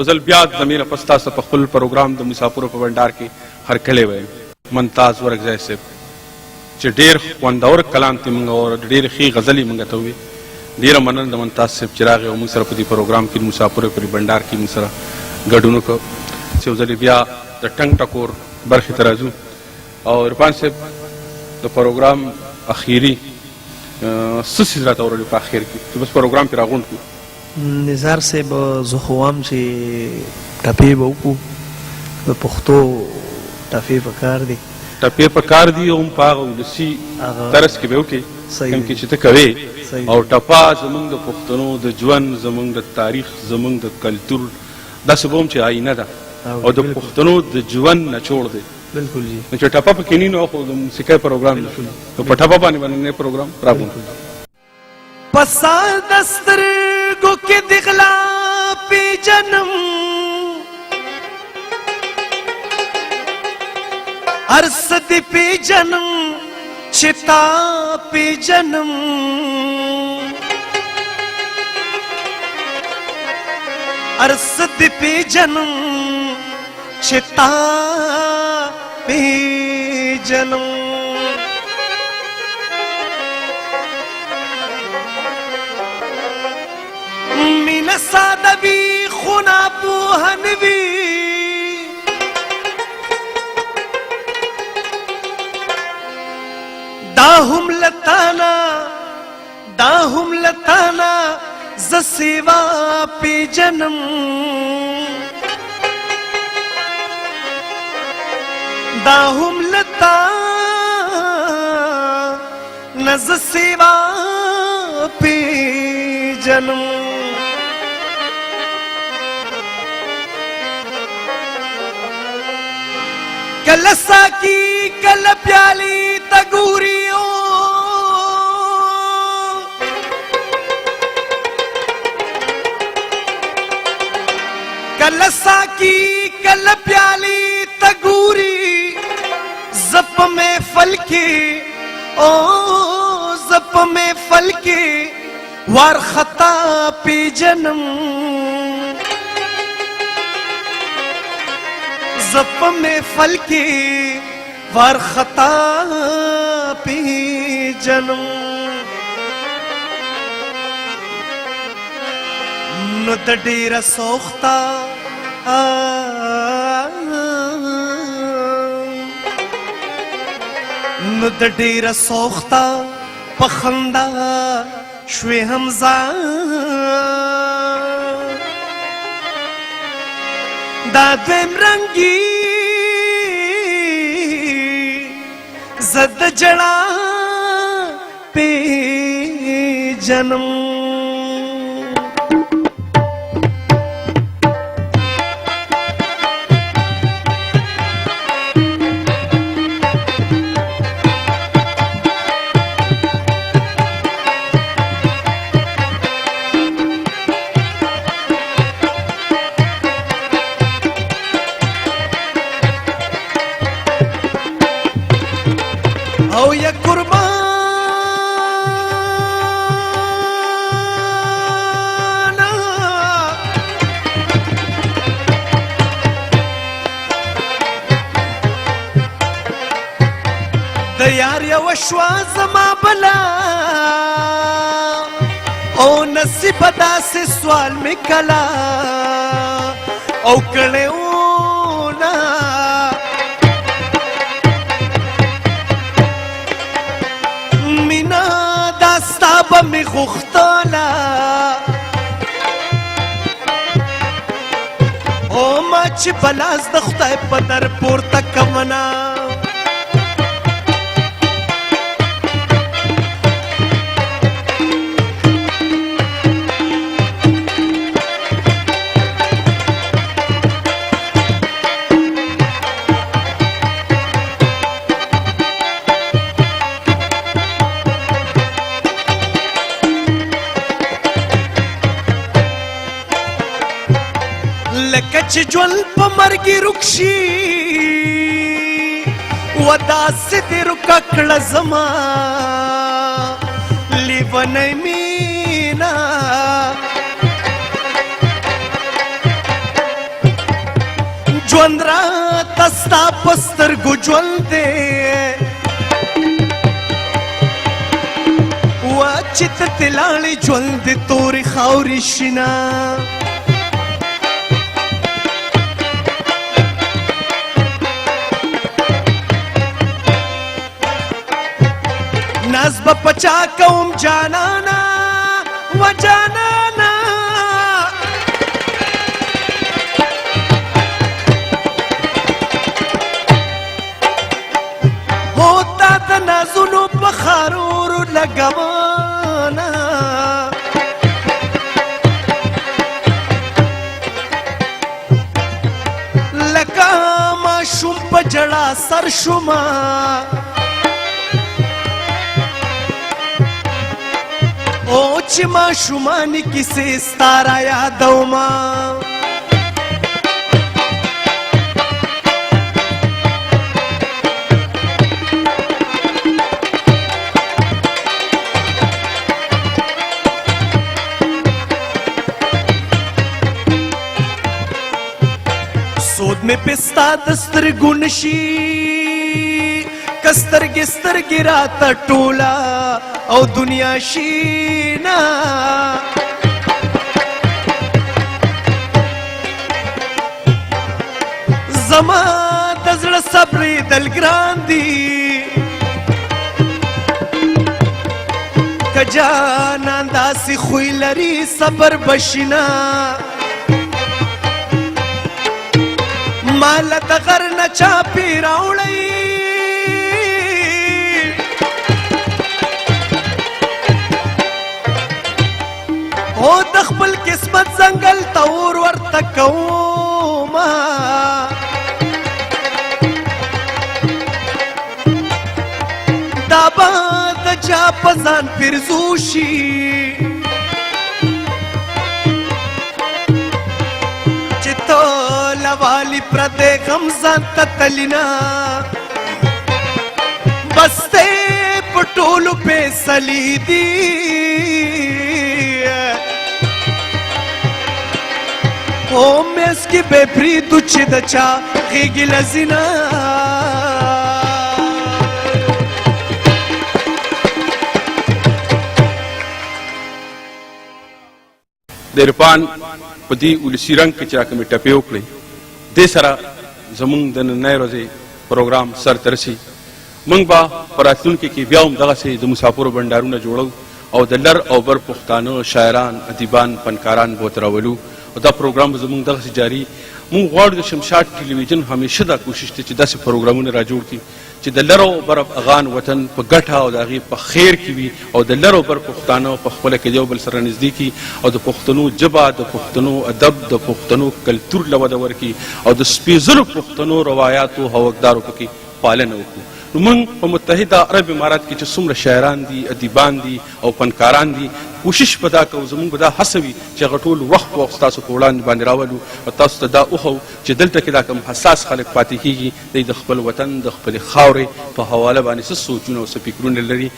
یو ځل بیا زمینه پس تاسو په خپل پروګرام د مسافرو په بنډار کې هرکلی ویم ممتاز ورکزی صاحب چې ډېر خوندور کلام ته موږ او ډېرې ښې غزلې موږ ته ووې ډېره مننه د ممتاز صاحب چې راغی او موږ سره په دې پروګرام کې مسافرو په بنډار کې موږ سره ګډون وکړو چې یو ځل بیا د ټنګ ټکور برخې ته راځو او عرفان صاحب د پروګرام اخیري څه څیز راته وروړي په اخر کې چې بس پروګرام پرې راغونډ کړو نزار صاحب زه خو وایم چې ټپې به وکړو د پښتو ټپې پکار دي ټپې پکار دي او هم په هغه ولسي طرز کې به وکړي کوم کې چې ته کوې او ټپه زموږ د پښتنو د ژوند زموږ د تاریخ زموږ د کلتور داسې به هم چې آینه ده او د پښتنو د ژوند نچوړ دی بالکل جی نو چې ټپه پکې نه نو خو د موسیقۍ پروګرام نو په ټپه باندې باندې پروګرام راغونډ پسا دسترګو کې د غلا پی جنم ارس دی پی جنم چتا پی جنم ارس دی پی جنم چتا پی جنم مینا ساده وی خونا پوهن وی دا هم لتانا ز سیوا پی جنم دا هم لتانا ز سیوا پی جنم کل ساکی کل پیالی تگوریو کل ساکی کل پیالی تگوری زپ میں فل کے او زپ میں فل کے وار خطا پی جنم زپ میں فل کے وار خطا پی جنم نو د ډیره سوختا نو د ډیره سوختا پخندا شوی حمزه دا دویم رنگی زد جڑا پی جنم او یا قربان د یار یو شوا زما بلا او نصیب داسې سوال می کلا او کړو نا داستا می غختالا او ما چې بلاس د خدای په در پورته کمنا لکه چې ژوند په مرګي رکشي و داسې دې رکه کړه زما لیونی مینا پسترګو ژوند دی وا چې ته تلاړې ژوند د تورې خاورې شنه ناز به پچا کوم جانانا و جانانا ہوتا د نازونو په خارورو لګوانا لکه ماشوم په جړا سر شوما او چې ماشومانې کیسې ستا را یادومه سود مې په ستا د سترګو نشي که سترګې سترګې راته ټوله او دنیا شینا زما د زړه صبرېدل ګران دي که جانان داسې خوی لري صبر بشینا ماله د غر نه چاپې راوړئ او د خپل قسمت ځنګل ته اور ورته کومه دا به د چا په ځان پیرزو شي چې ته لوالي پردی غم ځان ته تلینا بس دی په ټولو فیصلې دي او مېز کې به پرېږدو چې د چا غېږې لذینه د عرفان په دې ولسي رنګ کې چې را کومې ټپې وکړې دې سره زموږ د نننۍ ورځې پروګرام سر ته رسي موږ به په راتلونکي کې بیا هم دغسې د مسافرو بنډارونه جوړو او د لر او بر پښتانه شاعران ادیبان فنکاران به ورته راولو او دا پروګرام به زموږ دغسې جاري موږ غواړو د شمشاد ټلویزیون همیشه دا کوشش دی چې داسې پروګرامونه را جوړ کړي چې د لر او بر افغان وطن په ګټه او د هغې په خیر کې وي او د لر او بر پښتانه په خپله کې د یو بل سره نږدې کړي او د پښتنو ژبه د پښتنو ادب د پښتنو کلتور له وده ورکړي او د سپېڅلو پښتنو روایاتو حوقدارو پکې پالنه وکړو نو موږ په متحده عرب امارات کې چې څومره شاعران دي ادیبان دي او فنکاران دي کوشش به دا کوو زموږ به دا هڅه وي چې هغه ټول وخت په وخت ستاسو په وړاندې باندې راولو او تاسو ته دا وښو چې دلته کې دا کوم حساس خلک پاتې کېږي دی د خپل وطن د خپلې خاورې په حواله باندې څه سوچونه او څه فکرونه لري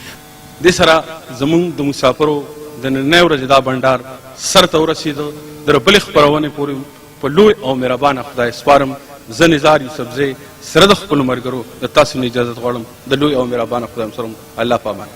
دې سره زموږ د مسافرو د نننۍ ورځې دا بنډار سر ته ورسېده د بلې خپرونې پورې په لوی او مهربانه خدای سپارم زه نزار یوسفزی سره د خپلو ملګرو د تاسو نه اجازت غواړم د لوی او مهربانه خدای سره الله په امان